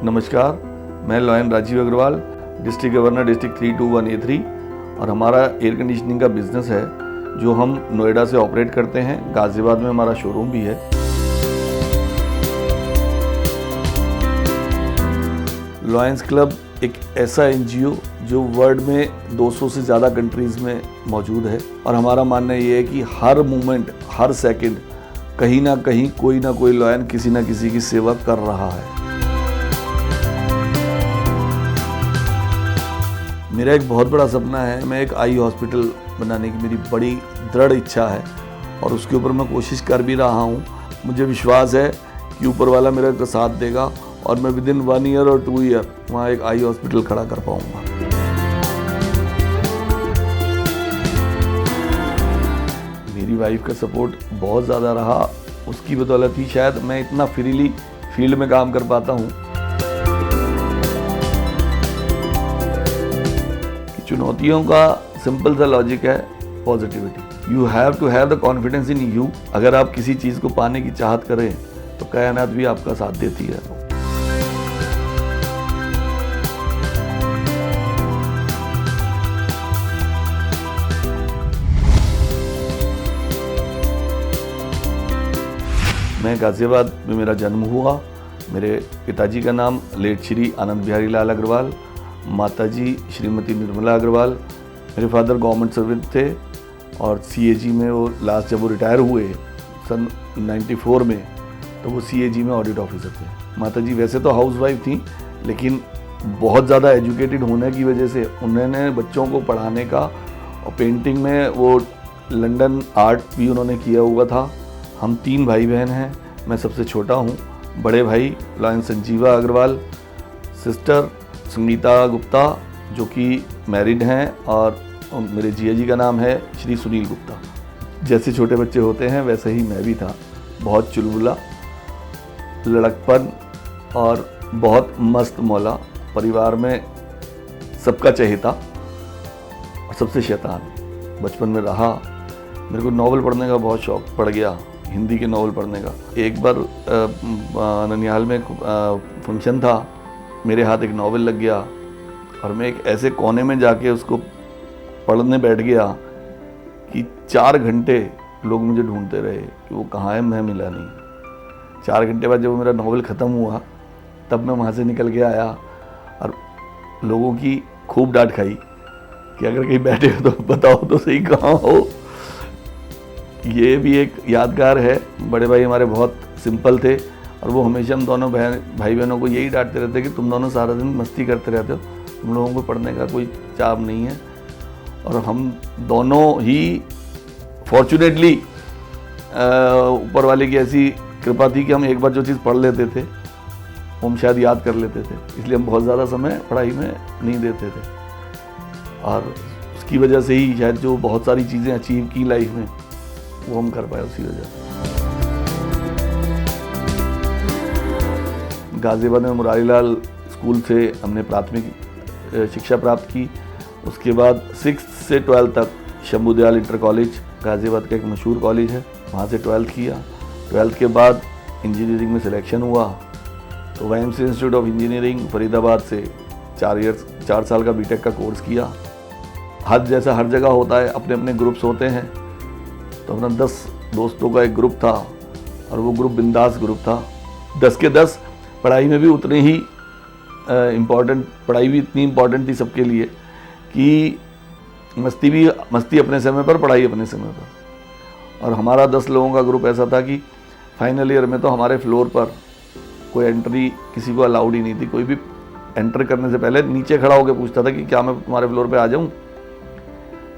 नमस्कार, मैं lion Rajiv Agarwal, district governor district 321A3 और हमारा एयर कंडीशनिंग का बिजनेस है जो हम नोएडा से ऑपरेट करते हैं। गाज़ियाबाद में हमारा शोरूम भी है। लॉयंस क्लब एक ऐसा एनजीओ जो वर्ल्ड में 200 से ज़्यादा कंट्रीज़ में मौजूद है और हमारा मानना ये है कि हर मोमेंट, हर सेकंड कहीं ना कहीं कोई ना कोई लॉयन किसी ना किसी की सेवा कर रहा है। मेरा एक बहुत बड़ा सपना है, मैं एक आई हॉस्पिटल बनाने की मेरी बड़ी दृढ़ इच्छा है और उसके ऊपर मैं कोशिश कर भी रहा हूँ। मुझे विश्वास है कि ऊपर वाला मेरा साथ देगा और मैं विदिन 1 ईयर और 2 ईयर वहाँ एक आई हॉस्पिटल खड़ा कर पाऊँगा। मेरी वाइफ का सपोर्ट बहुत ज़्यादा रहा, उसकी बदौलत ही शायद मैं इतना फ्रीली फील्ड में काम कर पाता हूँ। चुनौतियों का सिंपल सा लॉजिक है positivity. You have to have the confidence in you. अगर आप किसी चीज़ को पाने की चाहत करें तो कायनात भी आपका साथ देती है। मैं गाज़ियाबाद में मेरा जन्म हुआ। मेरे पिताजी का नाम लेट श्री आनंद बिहारी लाल अग्रवाल, माताजी श्रीमती निर्मला अग्रवाल। मेरे फादर गवर्नमेंट सर्वेंट थे और सीएजी में वो लास्ट जब वो रिटायर हुए सन 94 में, तो वो सीएजी में ऑडिट ऑफिसर थे। माताजी वैसे तो हाउसवाइफ थी, लेकिन बहुत ज़्यादा एजुकेटेड होने की वजह से उन्होंने बच्चों को पढ़ाने का और पेंटिंग में वो लंदन आर्ट भी उन्होंने किया हुआ था। हम 3 भाई बहन हैं, मैं सबसे छोटा हूँ। बड़े भाई लॉयन संजीवा अग्रवाल, सिस्टर संगीता गुप्ता जो कि मैरिड हैं और मेरे जिया जी का नाम है श्री सुनील गुप्ता। जैसे छोटे बच्चे होते हैं वैसे ही मैं भी था, बहुत चुलबुला, लड़कपन और बहुत मस्त मौला। परिवार में सबका चहेता और सबसे शैतान बचपन में रहा। मेरे को नॉवल पढ़ने का बहुत शौक़ पड़ गया, हिंदी के नॉवल पढ़ने का। एक बार ननिहाल में फंक्शन था, मेरे हाथ एक नॉवल लग गया और मैं एक ऐसे कोने में जाके उसको पढ़ने बैठ गया कि 4 घंटे लोग मुझे ढूंढते रहे कि वो कहाँ है, मैं मिला नहीं। 4 घंटे बाद जब मेरा नॉवल ख़त्म हुआ तब मैं वहाँ से निकल के आया और लोगों की खूब डांट खाई कि अगर कहीं बैठे हो तो बताओ तो सही कहाँ हो। ये भी एक यादगार है। बड़े भाई हमारे बहुत सिंपल थे और वो हमेशा हम दोनों भाई बहनों को यही डांटते रहते कि तुम दोनों सारा दिन मस्ती करते रहते हो, तुम लोगों को पढ़ने का कोई चाव नहीं है। और हम दोनों ही फॉर्चुनेटली ऊपर वाले की ऐसी कृपा थी कि हम एक बार जो चीज़ पढ़ लेते थे वो हम शायद याद कर लेते थे, इसलिए हम बहुत ज़्यादा समय पढ़ाई में नहीं देते थे और उसकी वजह से ही शायद जो बहुत सारी चीज़ें अचीव की लाइफ में वो हम कर पाए उसी वजह से। गाज़ियाबाद में मुरारी लाल स्कूल से हमने प्राथमिक शिक्षा प्राप्त की। उसके बाद 6th से 12th तक शंभू दयाल इंटर कॉलेज गाज़ियाबाद का एक मशहूर कॉलेज है, वहाँ से 12th किया। 12th के बाद इंजीनियरिंग में सिलेक्शन हुआ तो YMCA institute of engineering Faridabad से 4 साल का बीटेक का कोर्स किया। जैसा हर जगह होता है, अपने अपने ग्रुप्स होते हैं, तो अपना 10 दोस्तों का एक ग्रुप था और वो ग्रुप बिंदास ग्रुप था। 10 के 10 पढ़ाई में भी उतने ही पढ़ाई भी इतनी इम्पॉर्टेंट थी सबके लिए कि मस्ती अपने समय पर, पढ़ाई अपने समय पर। और हमारा 10 लोगों का ग्रुप ऐसा था कि फाइनल ईयर में तो हमारे फ्लोर पर कोई एंट्री किसी को अलाउड ही नहीं थी। कोई भी एंटर करने से पहले नीचे खड़ा होकर पूछता था कि क्या मैं तुम्हारे फ्लोर पे आ जाऊं।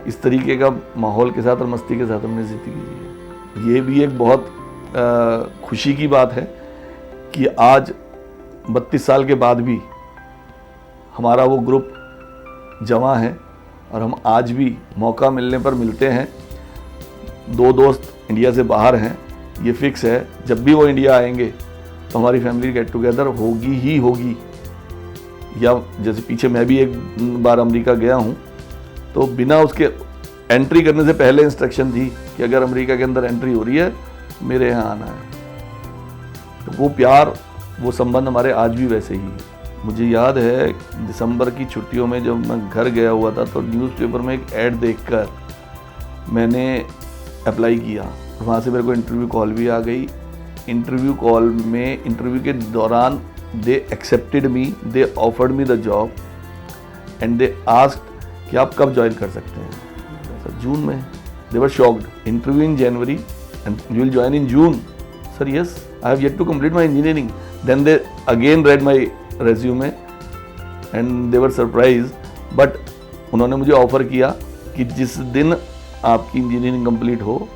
इस तरीके का माहौल के साथ और मस्ती के साथ हमने ज़िंदगी जी है। ये भी एक बहुत खुशी की बात है कि आज 32 साल के बाद भी हमारा वो ग्रुप जमा है और हम आज भी मौका मिलने पर मिलते हैं। 2 दोस्त इंडिया से बाहर हैं, ये फिक्स है, जब भी वो इंडिया आएंगे तो हमारी फैमिली गेट टुगेदर होगी ही होगी। या जैसे पीछे मैं भी एक बार अमेरिका गया हूँ तो बिना उसके एंट्री करने से पहले इंस्ट्रक्शन थी कि अगर अमेरिका के अंदर एंट्री हो रही है मेरे यहाँ आना है। तो वो प्यार, वो संबंध हमारे आज भी वैसे ही है। मुझे याद है दिसंबर की छुट्टियों में जब मैं घर गया हुआ था तो न्यूज़पेपर में एक ऐड देखकर मैंने अप्लाई किया। वहाँ से मेरे को इंटरव्यू कॉल भी आ गई। इंटरव्यू कॉल में इंटरव्यू के दौरान they accepted me, they offered me the job and they asked कि आप कब ज्वाइन कर सकते हैं। सर जून में। They were shocked. Interview in January and you will join in June. Sir yes, I have yet to complete my engineering. Then they again read my resume and they were surprise. But उन्होंने मुझे offer किया कि जिस दिन आपकी engineering complete हो,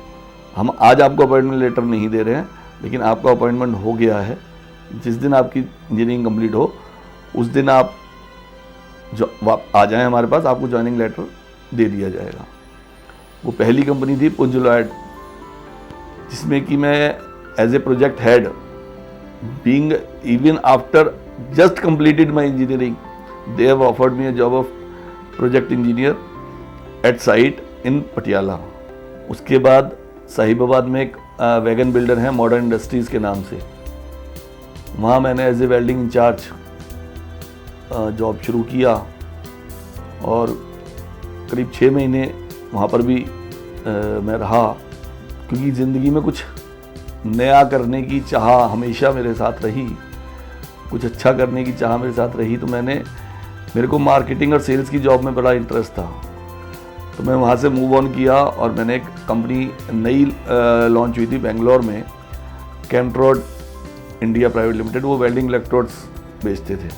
हम आज आपको अपॉइंटमेंट लेटर नहीं दे रहे हैं, लेकिन आपका अपॉइंटमेंट हो गया है, जिस दिन आपकी इंजीनियरिंग कंप्लीट हो उस दिन आप जो आ जाएं हमारे पास, आपको ज्वाइनिंग लेटर दे दिया जाएगा। वो पहली कंपनी थी पुंज लॉयड, जिसमें कि मैं as a project head, being even after just completed my engineering, they have offered me a job of project engineer at site in Patiala. उसके बाद साहिबाबाद में एक वैगन बिल्डर है मॉडर्न इंडस्ट्रीज़ के नाम से, वहाँ मैंने as a welding incharge job शुरू किया और करीब 6 महीने वहाँ पर भी मैं रहा, क्योंकि ज़िंदगी में कुछ नया करने की चाह हमेशा मेरे साथ रही, कुछ अच्छा करने की चाह मेरे साथ रही। तो मेरे को मार्केटिंग और सेल्स की जॉब में बड़ा इंटरेस्ट था, तो मैं वहाँ से मूव ऑन किया और मैंने एक कंपनी नई लॉन्च हुई थी बेंगलोर में, कैमट्रोड इंडिया प्राइवेट लिमिटेड। वो वेल्डिंग इलेक्ट्रोड्स बेचते थे।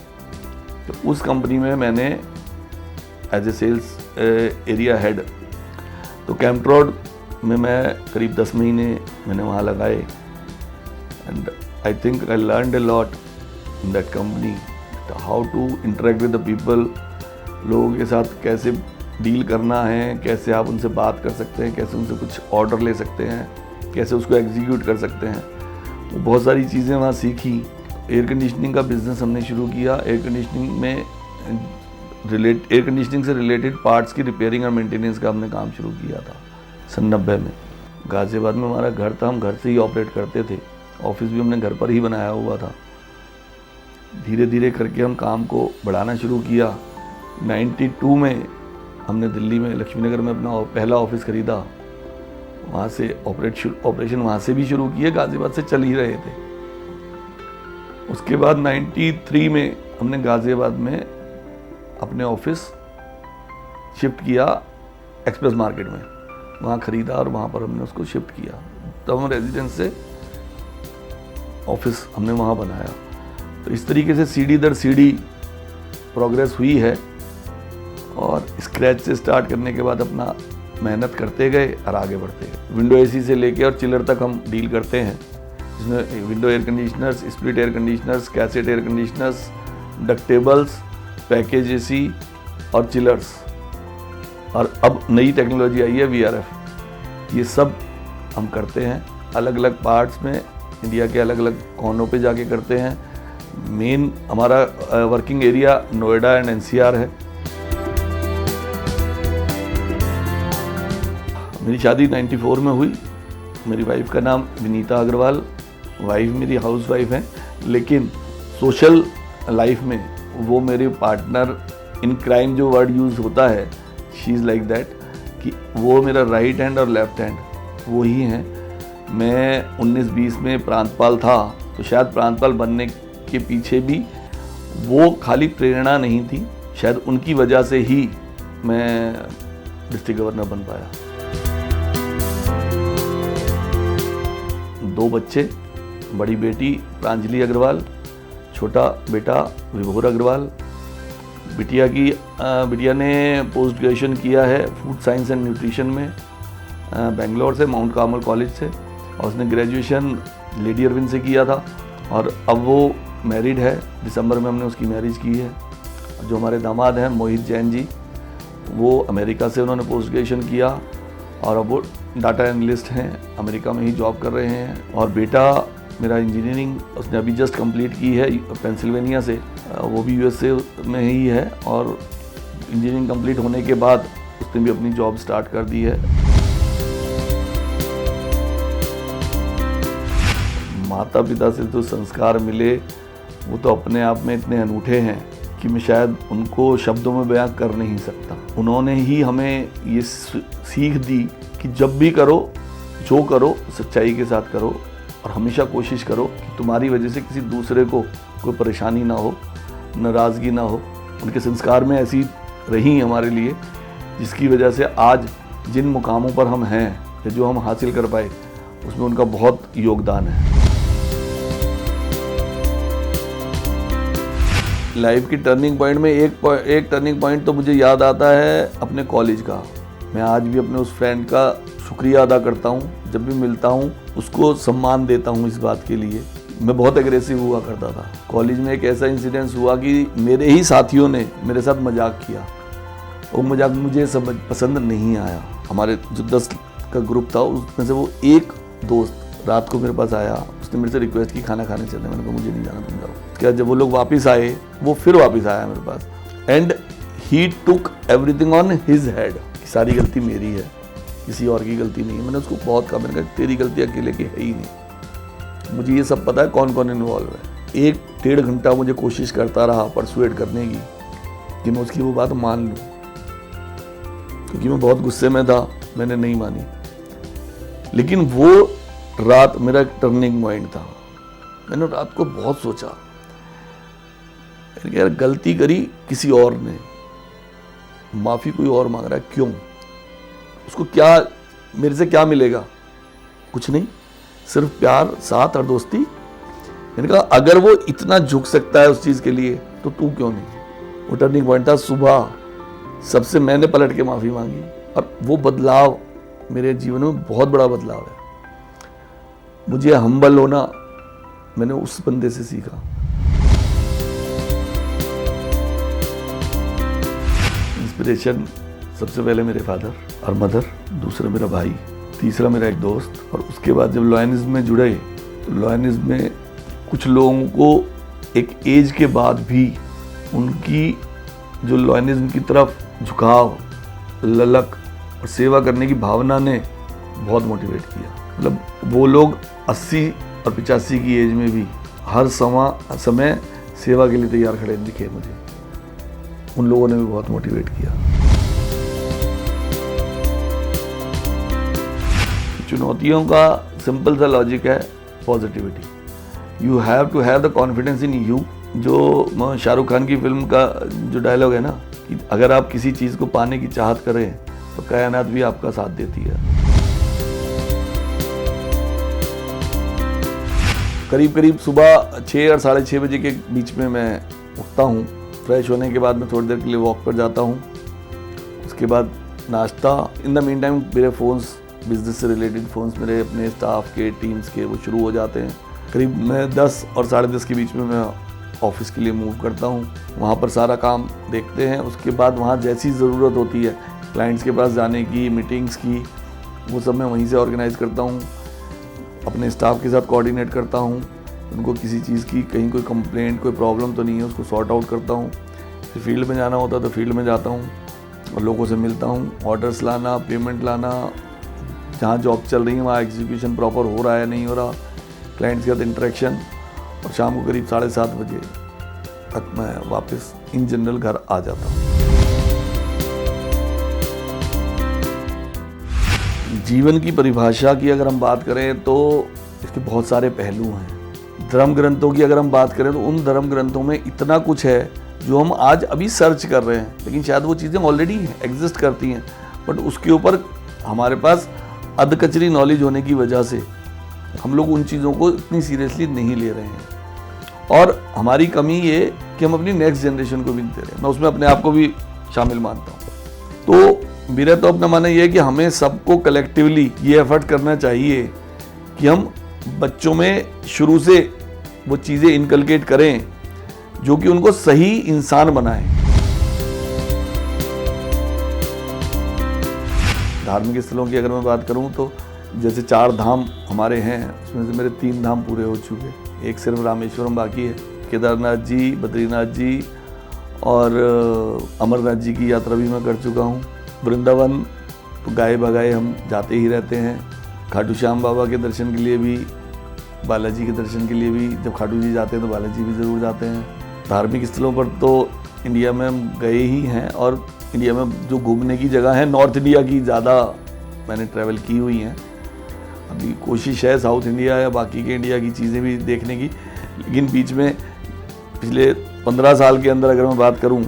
तो उस कंपनी में मैंने as a sales area head, तो कैमट्रोड में मैं करीब 10 महीने मैंने वहाँ लगाए and I think I learned a lot in that company, how to interact with the people, लोगों के साथ कैसे डील करना है, कैसे आप उनसे बात कर सकते हैं, कैसे उनसे कुछ ऑर्डर ले सकते हैं, कैसे उसको एग्जीक्यूट कर सकते हैं। तो बहुत सारी चीज़ें वहाँ सीखी। एयर कंडीशनिंग का बिज़नेस हमने शुरू किया। एयर कंडीशनिंग से रिलेटेड पार्ट्स की रिपेयरिंग और मेंटेनेंस का हमने काम शुरू किया था सन 90 में। गाज़ियाबाद में हमारा घर था, हम घर से ही ऑपरेट करते थे। ऑफिस भी हमने घर पर ही बनाया हुआ था। धीरे धीरे करके हम काम को बढ़ाना शुरू किया। 92 में हमने दिल्ली में लक्ष्मी नगर में अपना पहला ऑफिस ख़रीदा। वहाँ से ऑपरेशन वहाँ से भी शुरू किए, गाज़ियाबाद से चल ही रहे थे। उसके बाद 93 में हमने गाज़ियाबाद में अपने ऑफिस शिफ्ट किया एक्सप्रेस मार्केट में, वहाँ ख़रीदा और वहाँ पर हमने उसको शिफ्ट किया। तब हम रेजिडेंस से ऑफिस हमने वहाँ बनाया। तो इस तरीके से सीढ़ी दर सीढ़ी प्रोग्रेस हुई है और स्क्रैच से स्टार्ट करने के बाद अपना मेहनत करते गए और आगे बढ़ते गए। विंडो एसी से लेके और चिलर तक हम डील करते हैं, जिसमें window air conditioners, split air conditioners, cassette air conditioners, ductables, package AC और चिलर्स, और अब नई टेक्नोलॉजी आई है VRF। ये सब हम करते हैं अलग अलग पार्ट्स में, इंडिया के अलग अलग कोनों पे जाके करते हैं। मेन हमारा working area Noida and NCR है। मेरी शादी 94 में हुई। मेरी वाइफ का नाम विनीता अग्रवाल। वाइफ मेरी हाउस वाइफ है, लेकिन सोशल लाइफ में वो मेरे पार्टनर इन क्राइम जो वर्ड यूज़ होता है, शी इज़ लाइक दैट, कि वो मेरा राइट हैंड और लेफ्ट हैंड वो ही हैं। मैं 19-20 में प्रांतपाल था, तो शायद प्रांतपाल बनने के पीछे भी वो खाली प्रेरणा नहीं थी, शायद उनकी वजह से ही मैं डिस्ट्रिक्ट गवर्नर बन पाया। 2 बच्चे, बड़ी बेटी प्रांजलि अग्रवाल, छोटा बेटा विभोर अग्रवाल। बिटिया ने पोस्ट ग्रेजुएशन किया है फूड साइंस एंड न्यूट्रिशन में बेंगलोर से, माउंट कार्मल कॉलेज से, और उसने ग्रेजुएशन लेडी अरविंद से किया था और अब वो मैरिड है। दिसंबर में हमने उसकी मैरिज की है। जो हमारे दामाद हैं मोहित जैन जी, वो अमेरिका से उन्होंने पोस्ट ग्रेजुएशन किया और अब वो डाटा एनालिस्ट हैं, अमेरिका में ही जॉब कर रहे हैं। और बेटा मेरा इंजीनियरिंग उसने अभी जस्ट कंप्लीट की है पेंसिल्वेनिया से, वो भी USA में ही है, और इंजीनियरिंग कंप्लीट होने के बाद उसने भी अपनी जॉब स्टार्ट कर दी है। माता पिता से तो संस्कार मिले वो तो अपने आप में इतने अनूठे हैं कि मैं शायद उनको शब्दों में बयां कर नहीं सकता। उन्होंने ही हमें ये सीख दी कि जब भी करो, जो करो सच्चाई के साथ करो और हमेशा कोशिश करो कि तुम्हारी वजह से किसी दूसरे को कोई परेशानी ना हो, नाराज़गी ना हो। उनके संस्कार में ऐसी रही हमारे लिए, जिसकी वजह से आज जिन मुकामों पर हम हैं या जो हम हासिल कर पाए, उसमें उनका बहुत योगदान है। लाइफ की टर्निंग पॉइंट में एक टर्निंग पॉइंट तो मुझे याद आता है अपने कॉलेज का। मैं आज भी अपने उस फ्रेंड का शुक्रिया अदा करता हूँ। जब भी मिलता हूँ उसको सम्मान देता हूँ इस बात के लिए। मैं बहुत एग्रेसिव हुआ करता था। कॉलेज में एक ऐसा इंसिडेंस हुआ कि मेरे ही साथियों ने मेरे साथ मजाक किया। वो मजाक मुझे पसंद नहीं आया। हमारे जो 10 का ग्रुप था उसमें से वो एक दोस्त रात को मेरे पास आया। उसने मेरे से रिक्वेस्ट की खाना खाने चलने। मैंने कहा मुझे नहीं जाना, तुम जाओ। क्या जब वो लोग वापस आए, वो फिर वापस आया मेरे पास and he took everything on his head. सारी गलती मेरी है, किसी और की गलती नहीं है। मैंने उसको बहुत कहा, मैंने कहा तेरी गलती अकेले की है ही नहीं, मुझे ये सब पता है कौन कौन इन्वॉल्व है। 1-1.5 घंटा मुझे कोशिश करता रहा परसुएट करने की कि मैं उसकी वो बात मान लूँ, क्योंकि मैं बहुत गुस्से में था। मैंने नहीं मानी, लेकिन वो रात मेरा एक टर्निंग पॉइंट था। मैंने रात को बहुत सोचा, यार गलती करी किसी और ने, माफ़ी कोई और मांग रहा है, क्यों? उसको क्या, मेरे से क्या मिलेगा? कुछ नहीं, सिर्फ प्यार, साथ और दोस्ती। मैंने कहा अगर वो इतना झुक सकता है उस चीज़ के लिए तो तू क्यों नहीं? वो टर्निंग पॉइंट था। सुबह सबसे मैंने पलट के माफ़ी मांगी और वो बदलाव मेरे जीवन में बहुत बड़ा बदलाव है। मुझे हम्बल होना मैंने उस बंदे से सीखा। इंस्पिरेशन सबसे पहले मेरे फादर और मदर, दूसरा मेरा भाई, तीसरा मेरा एक दोस्त। और उसके बाद जब लॉयनिज्म में जुड़े तो लॉयनिज्म में कुछ लोगों को एक एज के बाद भी उनकी जो लॉयनिज्म की तरफ झुकाव, ललक और सेवा करने की भावना ने बहुत मोटिवेट किया। मतलब वो लोग 80 और 85 की एज में भी हर समय सेवा के लिए तैयार खड़े दिखे मुझे। उन लोगों ने भी बहुत मोटिवेट किया। चुनौतियों का सिंपल सा लॉजिक है positivity. You have to have the confidence in you. जो शाहरुख खान की फिल्म का जो डायलॉग है ना कि अगर आप किसी चीज़ को पाने की चाहत करें तो कायनात भी आपका साथ देती है। करीब सुबह 6 और 6:30 बजे के बीच में मैं उठता हूँ। फ्रेश होने के बाद मैं थोड़ी देर के लिए वॉक पर जाता हूँ। उसके बाद नाश्ता। इन द मीन टाइम मेरे फ़ोन्स, बिजनेस से रिलेटेड फ़ोन्स मेरे अपने स्टाफ के, टीम्स के, वो शुरू हो जाते हैं। करीब मैं 10 और 10:30 के बीच में मैं ऑफिस के लिए मूव करता हूँ। वहाँ पर सारा काम देखते हैं। उसके बाद वहाँ जैसी ज़रूरत होती है क्लाइंट्स के पास जाने की, मीटिंग्स की, वो सब मैं वहीं से ऑर्गेनाइज़ करता हूँ। अपने स्टाफ के साथ कोऑर्डिनेट करता हूँ। उनको किसी चीज़ की कहीं कोई कंप्लेंट, कोई प्रॉब्लम तो नहीं है, उसको सॉर्ट आउट करता हूँ। फिर फील्ड में जाना होता है तो फील्ड में जाता हूँ और लोगों से मिलता हूँ। ऑर्डर्स लाना, पेमेंट लाना, जहाँ जॉब चल रही है वहाँ एग्जीक्यूशन प्रॉपर हो रहा है नहीं हो रहा, क्लाइंट्स के साथ इंटरेक्शन। और शाम को करीब 7:30 बजे तक मैं वापस इन जनरल घर आ जाता हूँ। जीवन की परिभाषा की अगर हम बात करें तो इसके बहुत सारे पहलू हैं। धर्म ग्रंथों की अगर हम बात करें तो उन धर्म ग्रंथों में इतना कुछ है जो हम आज अभी सर्च कर रहे हैं, लेकिन शायद वो चीज़ें ऑलरेडी एग्जिस्ट करती हैं, बट उसके ऊपर हमारे पास अधकचरी नॉलेज होने की वजह से हम लोग उन चीज़ों को इतनी सीरियसली नहीं ले रहे हैं। और हमारी कमी ये कि हम अपनी नेक्स्ट जनरेशन को भी नहीं दे रहे हैं। मैं उसमें अपने आप को भी शामिल मानता हूँ। तो मेरा तो अपना मानना ये है कि हमें सबको कलेक्टिवली ये एफर्ट करना चाहिए कि हम बच्चों में शुरू से वो चीज़ें इनकलकेट करें जो कि उनको सही इंसान बनाए। धार्मिक स्थलों की अगर मैं बात करूं तो जैसे 4 धाम हमारे हैं, उसमें से मेरे 3 धाम पूरे हो चुके। एक सिर्फ रामेश्वरम बाकी है। केदारनाथ जी, बद्रीनाथ जी और अमरनाथ जी की यात्रा भी मैं कर चुका हूँ। वृंदावन तो गाए भगाए हम जाते ही रहते हैं। खाटू श्याम बाबा के दर्शन के लिए भी बालाजी के दर्शन के लिए भी जब खाटू जी जाते हैं तो बालाजी भी ज़रूर जाते हैं। धार्मिक स्थलों पर तो इंडिया में हम गए ही हैं, और इंडिया में जो घूमने की जगह है नॉर्थ इंडिया की ज़्यादा मैंने ट्रैवल की हुई हैं। अभी कोशिश है साउथ इंडिया या बाकी के इंडिया की चीज़ें भी देखने की, लेकिन बीच में पिछले 15 साल के अंदर अगर मैं बात करूं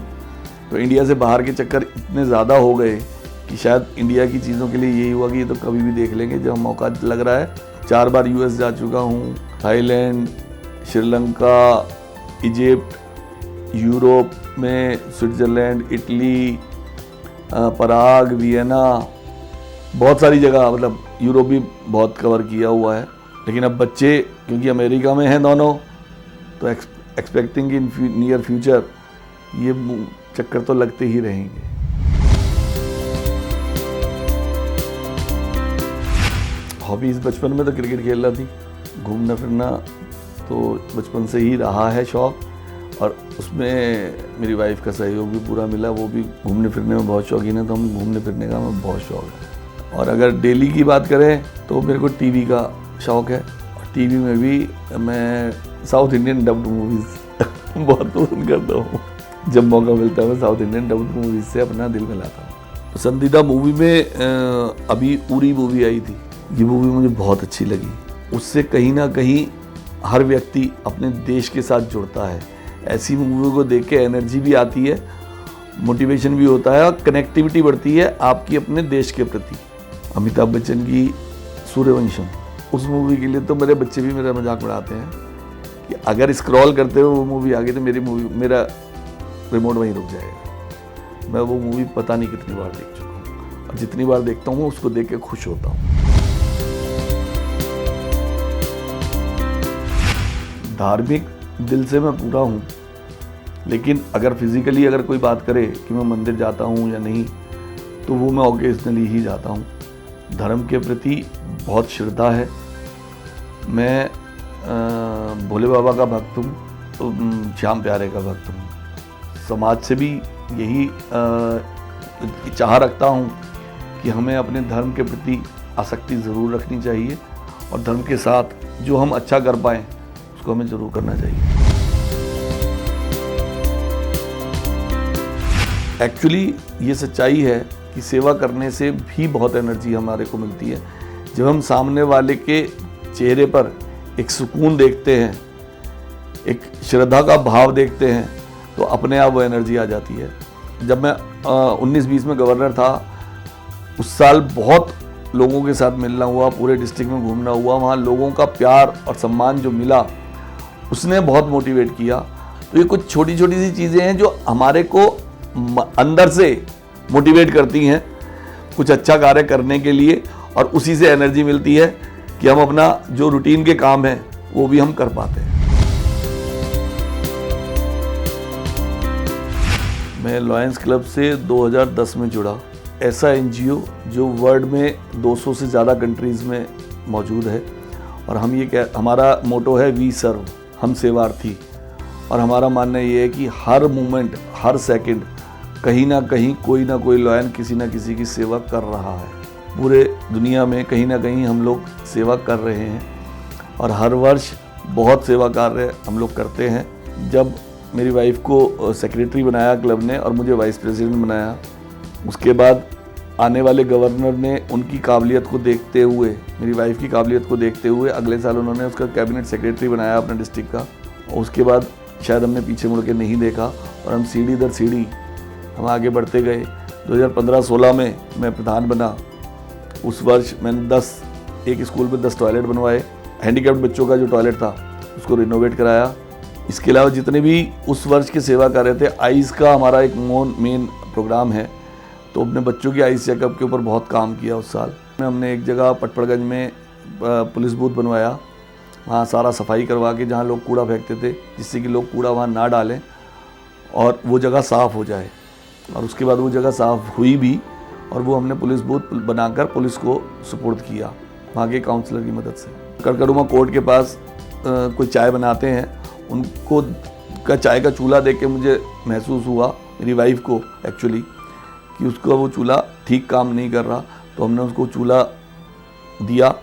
तो इंडिया से बाहर के चक्कर इतने ज़्यादा हो गए कि शायद इंडिया की चीज़ों के लिए यही हुआ कि ये तो कभी भी देख लेंगे जब मौका लग रहा है। 4 बार यूएस जा चुका हूँ, थाईलैंड, श्रीलंका, इजिप्ट, यूरोप में स्विट्ज़रलैंड, इटली, पराग, वियना, बहुत सारी जगह, मतलब यूरोप भी बहुत कवर किया हुआ है। लेकिन अब बच्चे क्योंकि अमेरिका में हैं दोनों, तो एक्सपेक्टिंग इन नियर फ्यूचर ये चक्कर तो लगते ही रहेंगे। हॉबीज़ बचपन में तो क्रिकेट खेलना थी, घूमना फिरना तो बचपन से ही रहा है शौक़, और उसमें मेरी वाइफ का सहयोग भी पूरा मिला। वो भी घूमने फिरने में बहुत शौकीन है, तो हम घूमने फिरने का हमें बहुत शौक़ है। और अगर डेली की बात करें तो मेरे को टीवी का शौक़ है, और टीवी में भी मैं साउथ इंडियन डब्ड मूवीज़ बहुत पसंद करता हूँ। जब मौका मिलता है मैं साउथ इंडियन डब्ड मूवीज़ से अपना दिल मिलाता हूँ। पसंदीदा मूवी में अभी उरी मूवी आई थी, ये मूवी मुझे बहुत अच्छी लगी। उससे कहीं ना कहीं हर व्यक्ति अपने देश के साथ जुड़ता है। ऐसी मूवी को देख के एनर्जी भी आती है, मोटिवेशन भी होता है, और कनेक्टिविटी बढ़ती है आपकी अपने देश के प्रति। अमिताभ बच्चन की सूर्यवंशम, उस मूवी के लिए तो मेरे बच्चे भी मेरा मजाक उड़ाते हैं कि अगर स्क्रॉल करते हुए वो मूवी आ गई तो मेरा रिमोट वहीं रुक जाएगा। मैं वो मूवी पता नहीं कितनी बार देख चुका हूँ, और जितनी बार देखता हूँ उसको देख के खुश होता हूँ। धार्मिक दिल से मैं पूरा हूँ, लेकिन अगर फिज़िकली अगर कोई बात करे कि मैं मंदिर जाता हूँ या नहीं, तो वो मैं ओकेजनली ही जाता हूँ। धर्म के प्रति बहुत श्रद्धा है। मैं भोले बाबा का भक्त हूँ, श्याम प्यारे का भक्त हूँ। समाज से भी यही चाह रखता हूँ कि हमें अपने धर्म के प्रति आसक्ति ज़रूर रखनी चाहिए, और धर्म के साथ जो हम अच्छा कर पाएँ उसको हमें ज़रूर करना चाहिए। एक्चुअली ये सच्चाई है कि सेवा करने से भी बहुत एनर्जी हमारे को मिलती है। जब हम सामने वाले के चेहरे पर एक सुकून देखते हैं, एक श्रद्धा का भाव देखते हैं, तो अपने आप वो एनर्जी आ जाती है। जब मैं 19-20 में गवर्नर था, उस साल बहुत लोगों के साथ मिलना हुआ, पूरे डिस्ट्रिक्ट में घूमना हुआ। वहाँ लोगों का प्यार और सम्मान जो मिला, उसने बहुत मोटिवेट किया। तो ये कुछ छोटी छोटी सी चीज़ें हैं जो हमारे को अंदर से मोटिवेट करती हैं कुछ अच्छा कार्य करने के लिए, और उसी से एनर्जी मिलती है कि हम अपना जो रूटीन के काम हैं वो भी हम कर पाते हैं। मैं लॉयंस क्लब से 2010 में जुड़ा, ऐसा एनजीओ जो वर्ल्ड में 200 से ज़्यादा कंट्रीज़ में मौजूद है। और हम हमारा मोटो है वी सर्व, हम सेवार्थी। और हमारा मानना ये है कि हर मोमेंट, हर सेकंड कहीं ना कहीं कोई ना कोई लॉयन किसी ना किसी की सेवा कर रहा है। पूरे दुनिया में कहीं ना कहीं हम लोग सेवा कर रहे हैं, और हर वर्ष बहुत सेवा कार्य हम लोग करते हैं। जब मेरी वाइफ को सेक्रेटरी बनाया क्लब ने और मुझे वाइस प्रेसिडेंट बनाया, उसके बाद आने वाले गवर्नर ने उनकी काबिलियत को देखते हुए, मेरी वाइफ की काबिलियत को देखते हुए, अगले साल उन्होंने उसका कैबिनेट सेक्रेटरी बनाया अपने डिस्ट्रिक्ट का। और उसके बाद शायद हमने पीछे मुड़ के नहीं देखा, और हम सीढ़ी दर सीढ़ी हम आगे बढ़ते गए। 2015-16 में मैं प्रधान बना। उस वर्ष मैंने एक स्कूल में 10 टॉयलेट बनवाए। हैंडीकैप्ड बच्चों का जो टॉयलेट था उसको रिनोवेट कराया। इसके अलावा जितने भी उस वर्ष की सेवा कर रहे थे, आइज़ का हमारा एक मेन प्रोग्राम है, तो अपने बच्चों की आइज़ चेकअप के ऊपर बहुत काम किया उस साल। हमने एक जगह पटपड़गंज में पुलिस बूथ बनवाया, वहाँ सारा सफाई करवा के जहाँ लोग कूड़ा फेंकते थे, जिससे कि लोग कूड़ा वहाँ ना डालें और वो जगह साफ़ हो जाए। और उसके बाद वो जगह साफ़ हुई भी, और वो हमने पुलिस बूथ बनाकर पुलिस को सुपुर्द किया वहाँ के काउंसलर की मदद से। करकड़ुमा कोर्ट के पास कोई चाय बनाते हैं, उनको का चाय का चूल्हा देख के मुझे महसूस हुआ, मेरी वाइफ को एक्चुअली, कि उसका वो चूल्हा ठीक काम नहीं कर रहा। तो हमने उसको चूल्हा दिया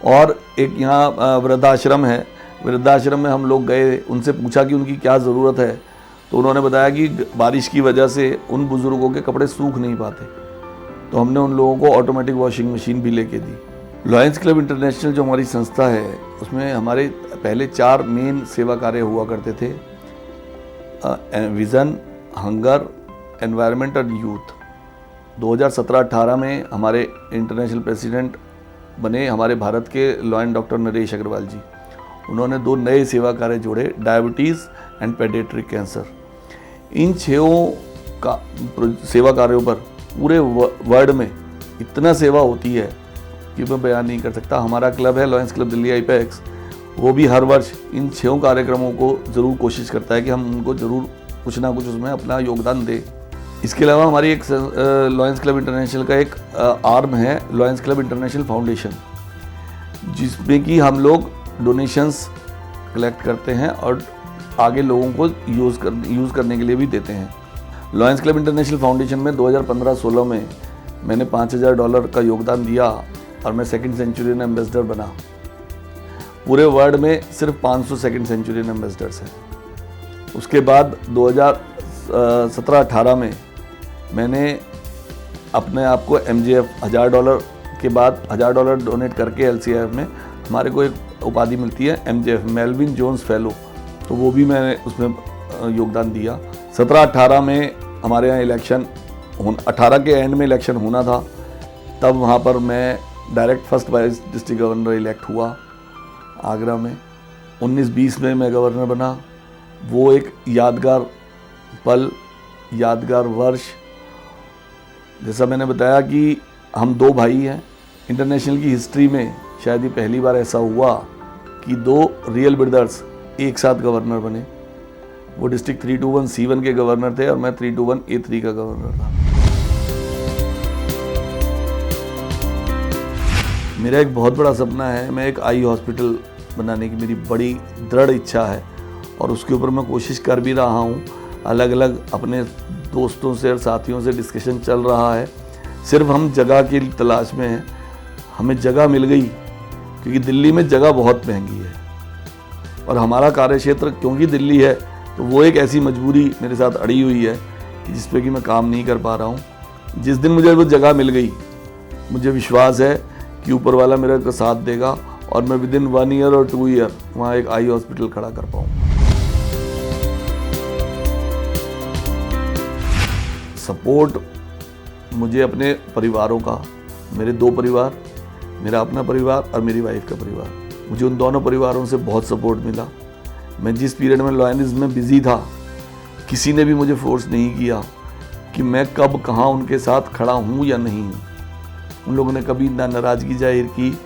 और एक यहाँ वृद्धाश्रम है, वृद्धाश्रम में हम लोग गए, उनसे पूछा कि उनकी क्या ज़रूरत है, तो उन्होंने बताया कि बारिश की वजह से उन बुज़ुर्गों के कपड़े सूख नहीं पाते, तो हमने उन लोगों को ऑटोमेटिक वॉशिंग मशीन भी लेके दी। लॉयंस क्लब इंटरनेशनल जो हमारी संस्था है, उसमें हमारे पहले 4 मेन सेवा कार्य हुआ करते थे, विज़न, हंगर, एनवायरनमेंट और यूथ। 2017-18 में हमारे इंटरनेशनल प्रेसिडेंट बने हमारे भारत के लॉयन डॉक्टर नरेश अग्रवाल जी। उन्होंने 2 नए सेवा कार्य जोड़े, डायबिटीज़ एंड पेडियाट्रिक कैंसर। इन 6 का सेवा कार्यों पर पूरे वर्ल्ड में इतना सेवा होती है कि मैं बयान नहीं कर सकता। हमारा क्लब है लॉयंस क्लब दिल्ली आईपैक्स, वो भी हर वर्ष इन 6 कार्यक्रमों को ज़रूर कोशिश करता है कि हम उनको ज़रूर कुछ ना कुछ उसमें अपना योगदान दें। इसके अलावा हमारी एक लॉयंस क्लब इंटरनेशनल का एक आर्म है लॉयंस क्लब इंटरनेशनल फाउंडेशन, जिसमें कि हम लोग डोनेशंस कलेक्ट करते हैं और आगे लोगों को यूज़ करने के लिए भी देते हैं। लॉयंस क्लब इंटरनेशनल फाउंडेशन में 2015-16 में मैंने $5000 का योगदान दिया और मैं सेकंड सेंचुरियन एम्बेसडर बना। पूरे वर्ल्ड में सिर्फ 500 सेकंड सेंचुरियन एम्बेसडर्स हैं। उसके बाद 2017-18 में मैंने अपने आप को MJF $1000 के बाद $1000 डोनेट करके LCIF में हमारे को एक उपाधि मिलती है MJF, मेल्विन जोन्स फेलो, तो वो भी मैंने उसमें योगदान दिया। 17-18 में हमारे यहाँ इलेक्शन 18 के एंड में इलेक्शन होना था, तब वहाँ पर मैं direct first vice district governor elect हुआ आगरा में। 19-20 में मैं गवर्नर बना। वो एक यादगार पल, यादगार वर्ष। जैसा मैंने बताया कि हम 2 भाई हैं, इंटरनेशनल की हिस्ट्री में शायद ही पहली बार ऐसा हुआ कि 2 रियल ब्रदर्स एक साथ गवर्नर बने। वो डिस्ट्रिक्ट 321C1 के गवर्नर थे और मैं 321A3 का गवर्नर था। मेरा एक बहुत बड़ा सपना है, मैं एक आई हॉस्पिटल बनाने की मेरी बड़ी दृढ़ इच्छा है और उसके ऊपर मैं कोशिश कर भी रहा हूँ। अलग अलग अपने दोस्तों से और साथियों से डिस्कशन चल रहा है। सिर्फ हम जगह की तलाश में हैं। हमें जगह मिल गई क्योंकि दिल्ली में जगह बहुत महंगी है और हमारा कार्यक्षेत्र क्योंकि दिल्ली है, तो वो एक ऐसी मजबूरी मेरे साथ अड़ी हुई है कि जिस पे कि मैं काम नहीं कर पा रहा हूँ। जिस दिन मुझे वो जगह मिल गई, मुझे विश्वास है कि ऊपर वाला मेरा का साथ देगा और मैं विदिन 1 ईयर और 2 ईयर वहाँ एक आई हॉस्पिटल खड़ा कर पाऊँ। सपोर्ट मुझे अपने परिवारों का, मेरे 2 परिवार, मेरा अपना परिवार और मेरी वाइफ का परिवार, मुझे उन दोनों परिवारों से बहुत सपोर्ट मिला। मैं जिस पीरियड में लॉयनिज्म में बिजी था, किसी ने भी मुझे फोर्स नहीं किया कि मैं कब कहाँ उनके साथ खड़ा हूँ या नहीं हूँ। उन लोगों ने कभी ना नाराज़गी जाहिर की,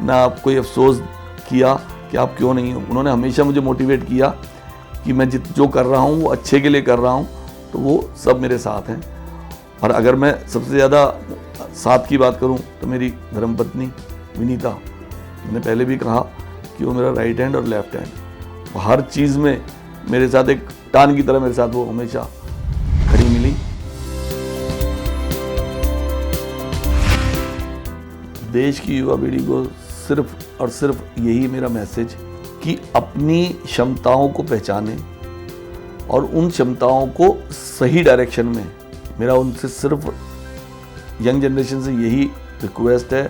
ना कोई अफसोस किया कि आप क्यों नहीं हो। उन्होंने हमेशा मुझे मोटिवेट किया कि मैं जो कर रहा हूँ वो अच्छे के लिए कर रहा हूँ, तो वो सब मेरे साथ हैं। और अगर मैं सबसे ज़्यादा साथ की बात करूँ तो मेरी धर्मपत्नी विनीता, मैंने पहले भी कहा कि वो मेरा राइट हैंड और लेफ्ट हैंड, हर चीज़ में मेरे साथ एक टान की तरह मेरे साथ वो हमेशा खड़ी मिली। देश की युवा पीढ़ी को सिर्फ और सिर्फ यही मेरा मैसेज कि अपनी क्षमताओं को पहचाने और उन क्षमताओं को सही डायरेक्शन में, मेरा उनसे सिर्फ यंग जनरेशन से यही रिक्वेस्ट है,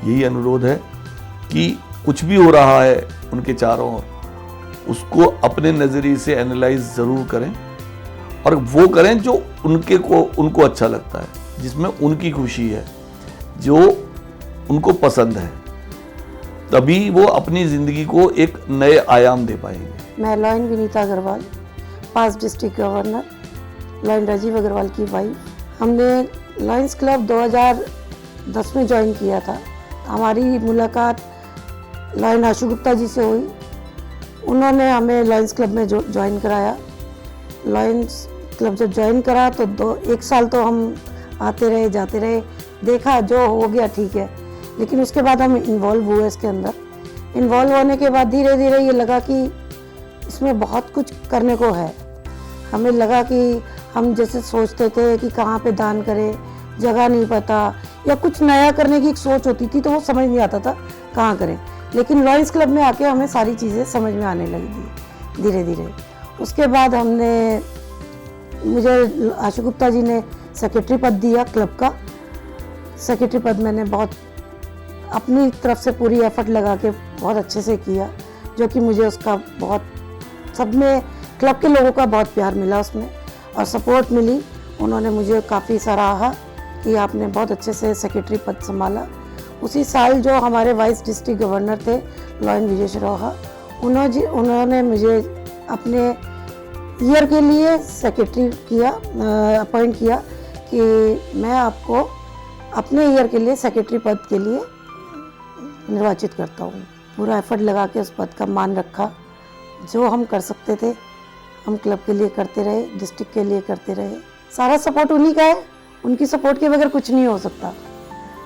यही अनुरोध है कि कुछ भी हो रहा है उनके चारों ओर, उसको अपने नज़रिए से एनालाइज ज़रूर करें और वो करें जो उनको अच्छा लगता है, जिसमें उनकी खुशी है, जो उनको पसंद है, तभी वो अपनी ज़िंदगी को एक नए आयाम दे पाएंगे। मैं lion Vinita Agarwal, past district governor, lion Rajiv Agarwal की वाइफ। हमने लॉयंस क्लब 2010 में ज्वाइन किया था। हमारी मुलाकात लॉयन आशु गुप्ता जी से हुई। उन्होंने हमें लॉयंस क्लब में ज्वाइन कराया। लॉयंस क्लब जब ज्वाइन करा तो 1 साल तो हम आते रहे जाते रहे, देखा जो हो गया ठीक है, लेकिन उसके बाद हम इन्वॉल्व हुए इसके अंदर। इन्वॉल्व होने के बाद धीरे धीरे ये लगा कि इसमें बहुत कुछ करने को है। हमें लगा कि हम जैसे सोचते थे कि कहाँ पे दान करें, जगह नहीं पता, या कुछ नया करने की एक सोच होती थी, तो वो समझ नहीं आता था कहाँ करें। लेकिन लॉयंस क्लब में आके हमें सारी चीज़ें समझ में आने लगी धीरे धीरे। उसके बाद मुझे आशु गुप्ता जी ने सेक्रेटरी पद दिया क्लब का। सेक्रेटरी पद मैंने बहुत अपनी तरफ से पूरी एफर्ट लगा के बहुत अच्छे से किया, जो कि मुझे उसका बहुत सब में क्लब के लोगों का बहुत प्यार मिला उसमें और सपोर्ट मिली। उन्होंने मुझे काफ़ी सराहा कि आपने बहुत अच्छे से सेक्रेटरी पद संभाला। उसी साल जो हमारे वाइस डिस्ट्रिक्ट गवर्नर थे लॉयन विजय शिरोहा, उन्होंने मुझे अपने ईयर के लिए सेक्रेटरी अपॉइंट किया कि मैं आपको अपने ईयर के लिए सेक्रेटरी पद के लिए निर्वाचित करता हूँ। पूरा एफर्ट लगा के उस पद का मान रखा। जो हम कर सकते थे हम क्लब के लिए करते रहे, डिस्ट्रिक्ट के लिए करते रहे। सारा सपोर्ट उन्हीं का है, उनकी सपोर्ट के बगैर कुछ नहीं हो सकता।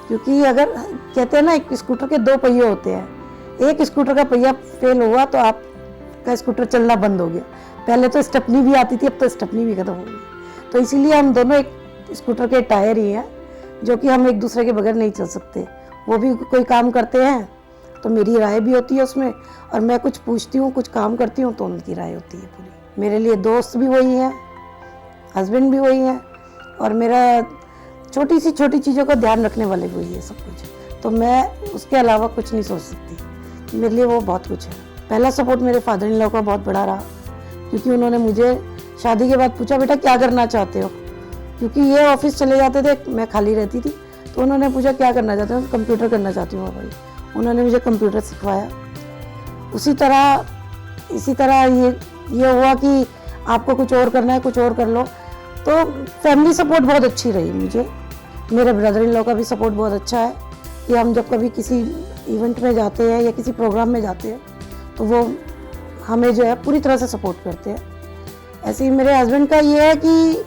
क्योंकि अगर कहते हैं ना, एक स्कूटर के दो पहिए होते हैं, एक स्कूटर का पहिया फेल हुआ तो आपका स्कूटर चलना बंद हो गया। पहले तो स्टेपनी भी आती थी, अब तो स्टेपनी भी खत्म हो गई। तो इसीलिए हम दोनों एक स्कूटर के टायर ही हैं, जो कि हम एक दूसरे के बगैर नहीं चल सकते। वो भी कोई काम करते हैं तो मेरी राय भी होती है उसमें, और मैं कुछ पूछती हूँ, कुछ काम करती हूँ तो उनकी राय होती है पूरी। मेरे लिए दोस्त भी वही हैं, हस्बैंड भी वही हैं, और मेरा छोटी चीज़ों का ध्यान रखने वाले भी वही है सब कुछ। तो मैं उसके अलावा कुछ नहीं सोच सकती। मेरे लिए वो बहुत कुछ है। पहला सपोर्ट मेरे फादर इन लॉ का बहुत बड़ा रहा, क्योंकि उन्होंने मुझे शादी के बाद पूछा, बेटा क्या करना चाहते हो? क्योंकि ये ऑफिस चले जाते थे, मैं खाली रहती थी, तो उन्होंने पूछा क्या करना चाहते हो? कंप्यूटर करना चाहती हूँ भाई। उन्होंने मुझे कंप्यूटर सिखवाया। इसी तरह ये हुआ कि आपको कुछ और करना है, कुछ और कर लो। तो फैमिली सपोर्ट बहुत अच्छी रही मुझे। मेरे ब्रदर इन लॉ का भी सपोर्ट बहुत अच्छा है कि हम जब कभी किसी इवेंट में जाते हैं या किसी प्रोग्राम में जाते हैं तो वो हमें जो है पूरी तरह से सपोर्ट करते हैं। ऐसे ही मेरे हस्बैंड का ये है कि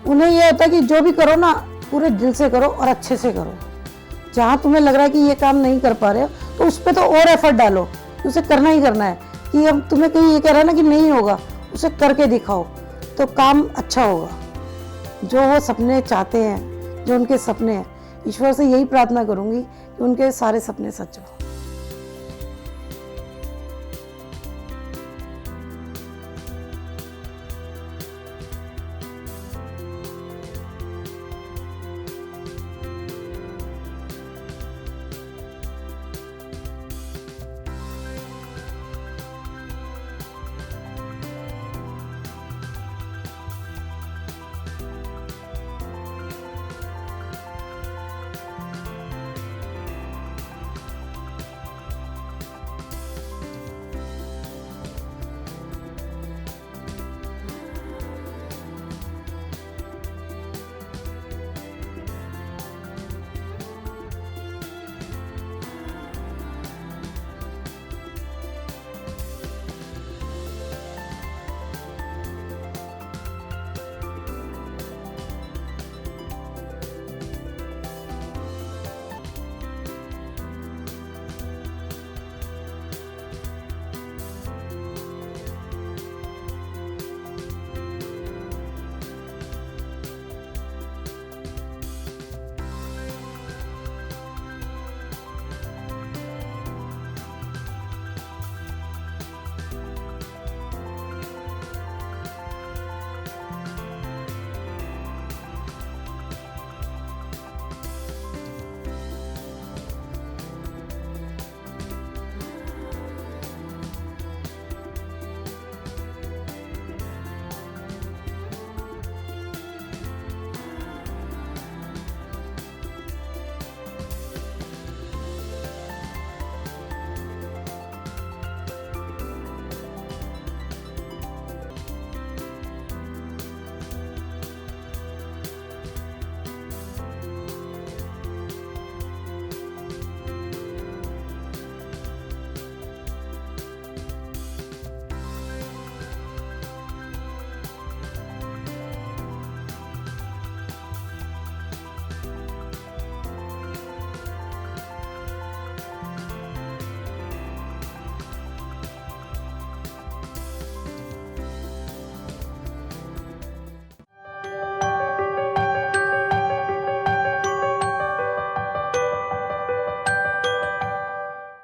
उन्हें ये होता है कि जो भी करो ना, पूरे दिल से करो और अच्छे से करो। जहाँ तुम्हें लग रहा है कि ये काम नहीं कर पा रहे हो तो उस पर तो और एफर्ट डालो, उसे करना ही करना है। कि अब तुम्हें कहीं ये कह रहा है ना कि नहीं होगा, उसे करके दिखाओ तो काम अच्छा होगा। जो वो सपने चाहते हैं, जो उनके सपने हैं, ईश्वर से यही प्रार्थना करूँगी कि उनके सारे सपने सच हो।